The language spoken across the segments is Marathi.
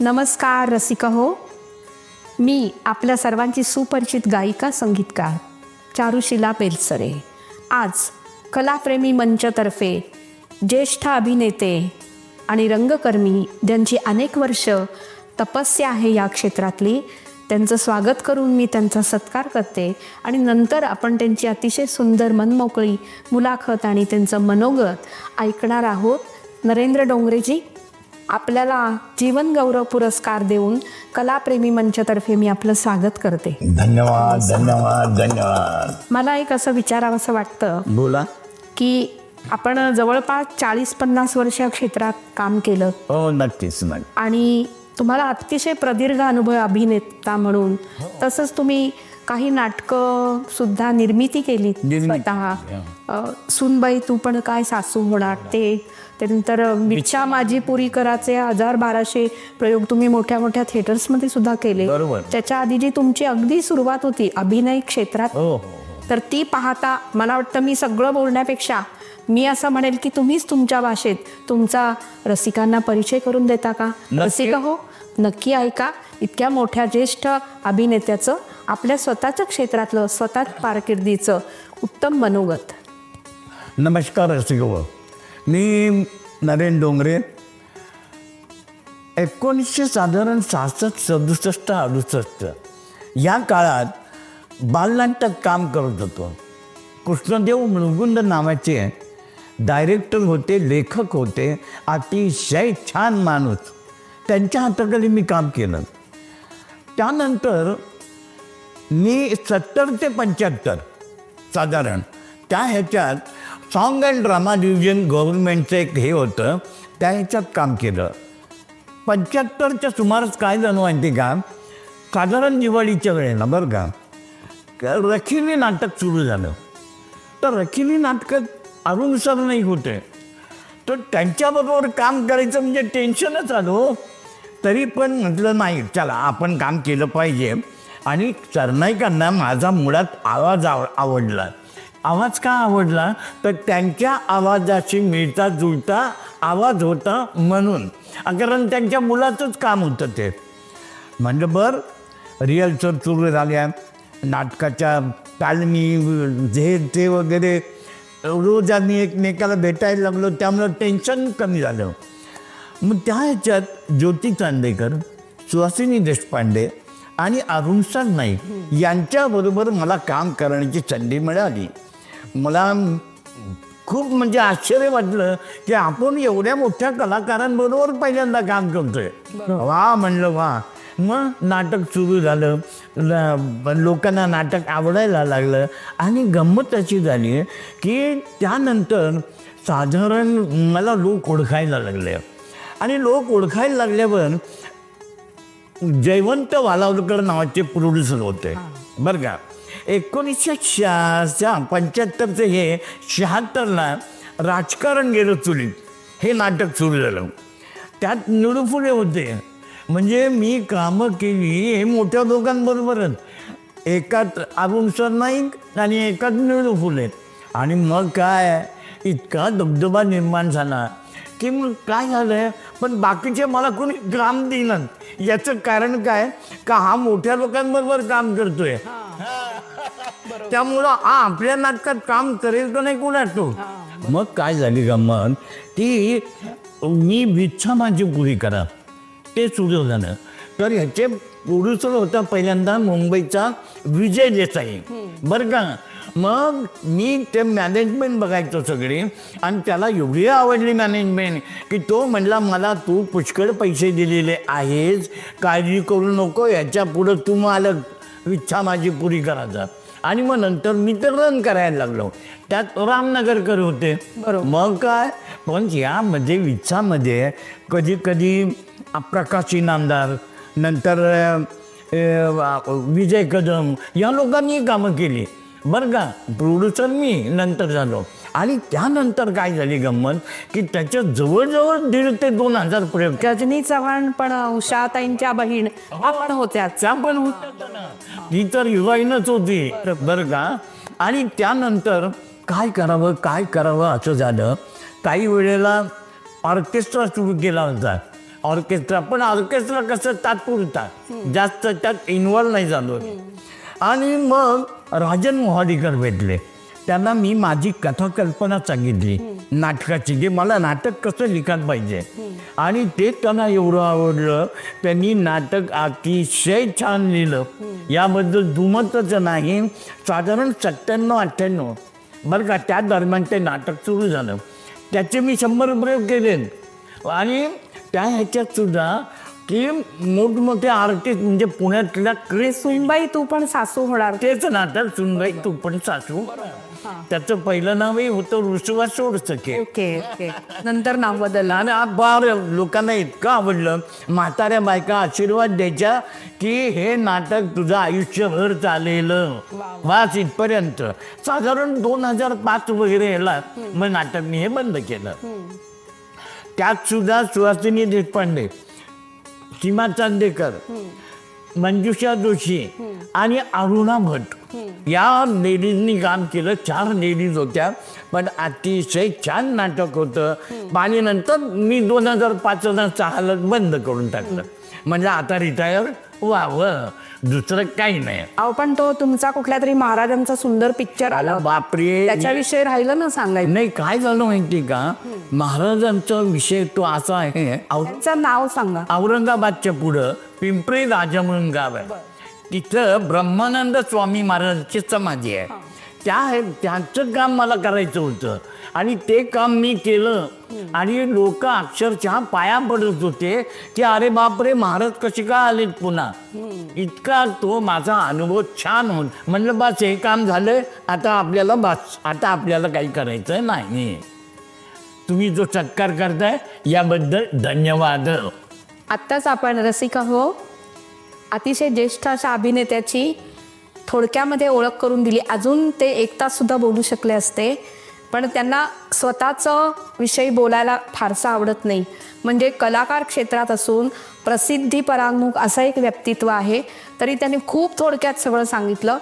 नमस्कार रसिका हो. मी आपल्या सर्वांची सुपरिचित गायिका संगीतकार चारुशिला पेलसरे. आज कलाप्रेमी मंचतर्फे ज्येष्ठ अभिनेते आणि रंगकर्मी ज्यांची अनेक वर्ष तपस्या आहे या क्षेत्रातली, त्यांचं स्वागत करून मी त्यांचा सत्कार करते आणि नंतर आपण त्यांची अतिशय सुंदर मनमोकळी मुलाखत आणि त्यांचं मनोगत ऐकणार आहोत. नरेंद्र डोंगरेजी, आपल्याला जीवन गौरव पुरस्कार देऊन कलाप्रेमी मंचतर्फे मी आपलं स्वागत करते. धन्यवाद धन्यवाद धन्यवाद. मला एक असं विचारावंसं वाटतं, बोला. की आपण जवळपास 40-50 वर्ष या क्षेत्रात काम केलं. हो, नक्कीच नक्की. आणि तुम्हाला अतिशय प्रदीर्घ अनुभव अभिनेता म्हणून. तसंच तुम्ही काही नाटकं सुद्धा निर्मिती केली स्वतः. सुनबाई तू पण काय सासू होणार, ते त्यानंतर विच्छा माझी पुरी कराचे 1000-1200 प्रयोग तुम्ही मोठ्या मोठ्या थिएटर्समध्ये सुद्धा केले. बरोबर. त्याच्या आधी जी तुमची अगदी सुरुवात होती अभिनय क्षेत्रात, हो, तर ती पाहता मला वाटतं मी सगळं बोलण्यापेक्षा मी असं म्हणेल की तुम्हीच तुमच्या भाषेत तुमचा रसिकांना परिचय करून देता का? रसिका हो, नक्की ऐका. इतक्या मोठ्या ज्येष्ठ अभिनेत्याचं आपल्या स्वतःच्या क्षेत्रातलं स्वतः कारकिर्दीचं उत्तम मनोगत. नमस्कार रसिको. मी नरेंद्र डोंगरे. 1967-67 या काळात बालनाट्यात काम करत होतो. कृष्णदेव मुळगुंद नावाचे डायरेक्टर होते, लेखक होते, अतिशय छान माणूस. त्यांच्या हाताखाली मी काम केलं. त्यानंतर मी 70 ते 75 साधारण त्या ह्याच्यात सॉन्ग अँड ड्रामा डिव्हिजन गव्हर्नमेंटचं एक हे होतं, त्या ह्याच्यात काम केलं. 75च्या सुमारास काय झालं माहिती का, साधारण दिवाळीच्या वेळेला बरं का, रखिली नाटक सुरू झालं. तर रखिली नाटकात अरुण सर नाही होते, तर त्यांच्याबरोबर काम करायचं म्हणजे टेन्शनच आलं. तरी पण म्हटलं नाही, चला आपण काम केलं पाहिजे. आणि सरनाईकांना माझा मुळात आवाज आवडला. आवाज का आवडला, तर त्यांच्या आवाजाशी मिळता जुळता आवाज होता म्हणून. कारण त्यांच्या मुलाचंच काम होतं ते. म्हणजे बरं, रिहर्सल सुरू झाल्या, नाटकाच्या तालमी ते वगैरे रोज आम्ही एकमेकाला भेटायला लागलो, त्यामुळं टेन्शन कमी झालं. मग त्या ह्याच्यात ज्योती चांदेकर, सुहासिनी देशपांडे आणि अरुण सर नाईक यांच्याबरोबर मला काम करण्याची संधी मिळाली. मला खूप म्हणजे आश्चर्य वाटलं की आपण एवढ्या मोठ्या कलाकारांबरोबर पहिल्यांदा काम करतोय. वा म्हणलं वा. मग नाटक सुरू झालं, लोकांना नाटक आवडायला लागलं. आणि गंमत अशी झाली की त्यानंतर साधारण मला लोक ओळखायला लागले. आणि लोक ओळखायला लागल्यावर जयवंत वालावलकर नावाचे प्रोड्युसर होते बरं का. 1975 हे 76ला राजकारण गेलं चुलीत हे नाटक सुरू झालं. त्यात निळूफुले होते. म्हणजे मी कामं केली हे मोठ्या लोकांबरोबरच, एकात अरुण सर नाईक आणि एकात निळूफुले. आणि मग काय इतका दबदबा निर्माण झाला की मग काय झालं, पण बाकीचे मला कोणी काम देणार. याचं कारण काय, का हा मोठ्या लोकांबरोबर काम करतोय, त्यामुळं आपल्या नाटकात काम करेल का नाही कोणातो. मग काय झाली गंमत, ती मी विच्छा माझी पुरी करा ते सुरू झालं. तर ह्याचे प्रोड्युसर होता पहिल्यांदा मुंबईचा विजय देसाई बरं का. मग मी ते मॅनेजमेंट बघायचो सगळे, आणि त्याला एवढी आवडली मॅनेजमेंट की तो म्हणला, मला तू पुष्कळ पैसे दिलेले आहेस, काळजी करू नको, याच्या पुढं तू मालक, इच्छा माझी पुरी करायचा. आणि मग नंतर मी तर रन करायला लागलो. त्यात रामनगरकर होते. मग काय, पण यामध्ये इच्छामध्ये कधी कधी प्रकाश इनामदार, नंतर विजय कदम या लोकांनी कामं केली बरं का. प्रोड्युसर मी नंतर झालो. आणि त्यानंतर काय झाली गंमत की त्याच्या जवळजवळ 1,500 ते 2,000 प्रयोग. रजनी चव्हाण पण उषाताईंच्या बहीण आपण होत्या, त्या पण होत्या ना, ती तर हिरोईनच होती बरं का. आणि त्यानंतर काय करावं असं झालं. काही वेळेला ऑर्केस्ट्रा सुरू केला होता ऑर्केस्ट्रा, पण ऑर्केस्ट्रा कसं तात्पुरता, जास्त त्यात इन्व्हॉल्व नाही झालो. आणि मग राजन मोहाडीकर भेटले. त्यांना मी माझी कथाकल्पना सांगितली नाटकाची, की मला नाटक कसं लिखायला पाहिजे. आणि ते त्यांना एवढं आवडलं, त्यांनी नाटक अतिशय छान लिहिलं. याबद्दल दुमतच नाही. साधारण 97-98 बरं का, त्या दरम्यान ते नाटक सुरू झालं. त्याचे मी 100 प्रयोग केले. आणि त्या ह्याच्यात सुद्धा की मोठमोठे आर्टिस्ट म्हणजे पुण्यातल्या क्रेस, सुनबाई तू पण सासू होणार. तेच नाटक सुनबाई तू पण सासू. त्याचं पहिलं नावही होतं रुसवा सोडसके. ओके ओके, नंतर नाव बदललं. आणि फार लोकांना इतकं आवडलं. म्हाताऱ्या बायका आशीर्वाद द्यायच्या की हे नाटक तुझं आयुष्यभर चालेल, वाच इथपर्यंत. साधारण 2005 वगैरे याला मग नाटक मी हे बंद केलं. त्यात सुद्धा सुहासिनी देशपांडे, सीमा चांदेकर, मंजुषा जोशी आणि अरुणा भट या लेडीजनी काम केलं. 4 लेडीज होत्या, पण अतिशय छान नाटक होतं. आणि नंतर मी 2005-06 बंद करून टाकलं. म्हणजे आता रिटायर व्हावं, दुसरं काही नाही. अहो पण तो तुमचा कुठल्या तरी महाराजांचा सुंदर पिक्चर आला, बापरे, त्याच्याविषयी राहिलं ना सांगायचं. नाही काय झालं माहिती का, महाराजांचा विषय तो असा आहे. त्यांचं नाव सांगा. औरंगाबादच्या पुढं पिंपरी राजा म्हणून गाव आहे. तिथं ब्रह्मानंद स्वामी महाराजांची समाधी आहे. त्यांचं काम मला करायचं होतं आणि ते काम मी केलं. आणि लोक अक्षरशः पाया पडत होते की अरे बापरे, महाराज कसे का आलेत पुन्हा. इतका तो माझा अनुभव छान होत. म्हणलं बस हे काम झालं, आता आपल्याला काही करायचं नाही. तुम्ही जो सत्कार करताय याबद्दल धन्यवाद. आत्ताच आपण रसिका हो अतिशय ज्येष्ठ अशा अभिनेत्याची थोडक्यामध्ये ओळख करून दिली. अजून ते 1 तास सुद्धा बोलू शकले असते, पण त्यांना स्वतःचं विषयी बोलायला फारसं आवडत नाही. म्हणजे कलाकार क्षेत्रात असून प्रसिद्धी परांगमुख असं एक व्यक्तित्व आहे, तरी त्यांनी खूप थोडक्यात सगळं सांगितलं.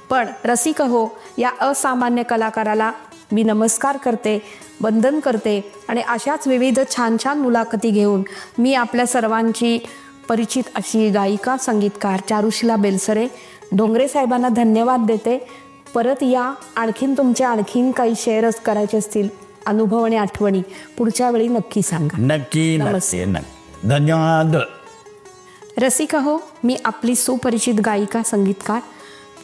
पण रसिका हो या असामान्य कलाकाराला मी नमस्कार करते, वंदन करते. आणि अशाच विविध छान छान मुलाखती घेऊन मी आपल्या सर्वांची परिचित अशी गायिका संगीतकार चारुशिला बेलसरे डोंगरे साहेबांना धन्यवाद देते. परत या, आणखीन काही शेअर्स करायचे असतील अनुभव आणि आठवणी पुढच्या वेळी नक्की सांगा. नक्की. धन्यवाद. रसिका हो, मी आपली सुपरिचित गायिका संगीतकार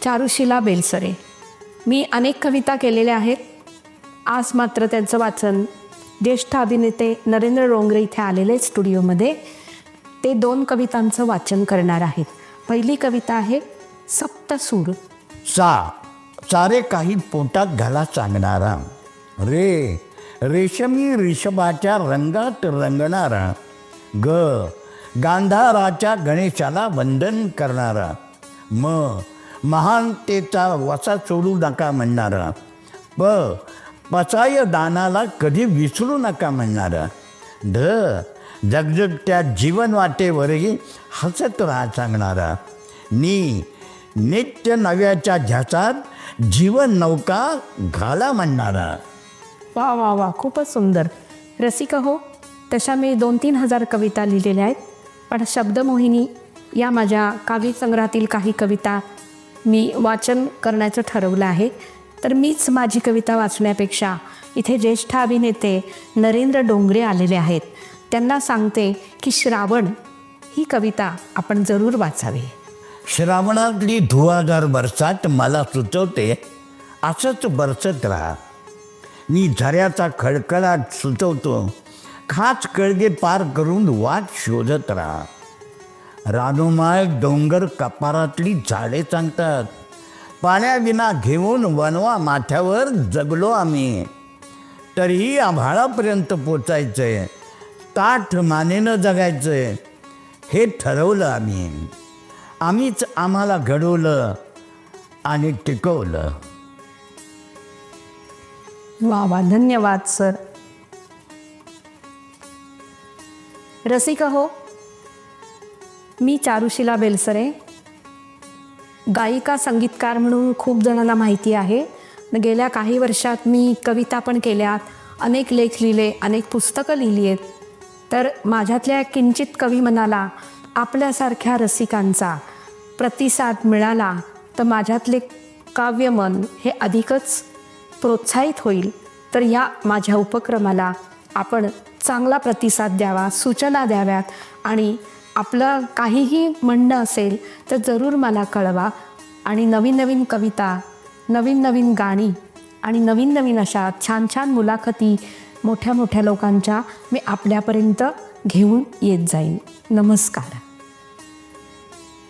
चारुशिला बेलसरे. मी अनेक कविता केलेल्या आहेत. आज मात्र त्यांचं वाचन ज्येष्ठ अभिनेते नरेंद्र डोंगरे इथे आलेले स्टुडिओमध्ये. ते 2 कवितांचं वाचन करणार आहेत. पहिली कविता आहे सप्तसूर. सारे काही पोटात घाला सांगणारा, रेशमी रिषभाच्या रंगात रंगणारा, गांधाराच्या गणेशाला वंदन करणारा, महानतेचा वसा सोडू नका म्हणणारा, पसाय दानाला कधी विसरू नका म्हणणारा, जगजगत्या जीवन वाटेवरही हसत राहा सांगणारा, नित्य नव्याच्या झ्यासात जीवन नौका घाला म्हणणारा. वा वा वा, खूपच सुंदर. रसिका हो, तशा मी 2-3 हजार कविता लिहिलेल्या आहेत, पण शब्दमोहिनी या माझ्या काव्यसंग्रहातील काही कविता मी वाचन करण्याचं ठरवलं आहे. तर मीच माझी कविता वाचण्यापेक्षा इथे ज्येष्ठ अभिनेते नरेंद्र डोंगरे आलेले आहेत. त्यांना सांगते की श्रावण ही कविता आपण जरूर वाचावी. श्रावणातली धुवाधार बरसात मला सुचवते, असंच बरसत राहा. मी झऱ्याचा खळखळाट सुचवतो, खाच कळगे पार करून वाट शोधत राहा. रानोमाळ डोंगर कपारातली झाडे सांगतात, पाण्याविना घेऊन वनवा माथ्यावर जगलो आम्ही. तरीही आभाळापर्यंत पोचायचंय, ताठ मानेनं जगायचंय हे ठरवलं आम्हीच आम्हाला घडवलं आणि टिकवलं. वा वा, धन्यवाद सर. रसिका हो, मी चारुशिला बेलसरे, गायिका संगीतकार म्हणून खूप जणांना माहिती आहे. गेल्या काही वर्षात मी कविता पण केल्यात, अनेक लेख लिहिले, अनेक पुस्तकं लिहिली आहेत. तर माझ्यातल्या किंचित कवी मनाला आपल्यासारख्या रसिकांचा प्रतिसाद मिळाला तर माझ्यातले काव्यमन हे अधिकच प्रोत्साहित होईल. तर या माझ्या उपक्रमाला आपण चांगला प्रतिसाद द्यावा, सूचना द्याव्यात आणि आपलं काहीही म्हणणं असेल तर जरूर मला कळवा. आणि नवीन नवीन कविता, नवीन नवीन गाणी आणि नवीन नवीन अशा छान छान मुलाखती मोठ्या मोठ्या लोकांच्या मी आपल्यापर्यंत घेऊन येत जाईन. नमस्कार.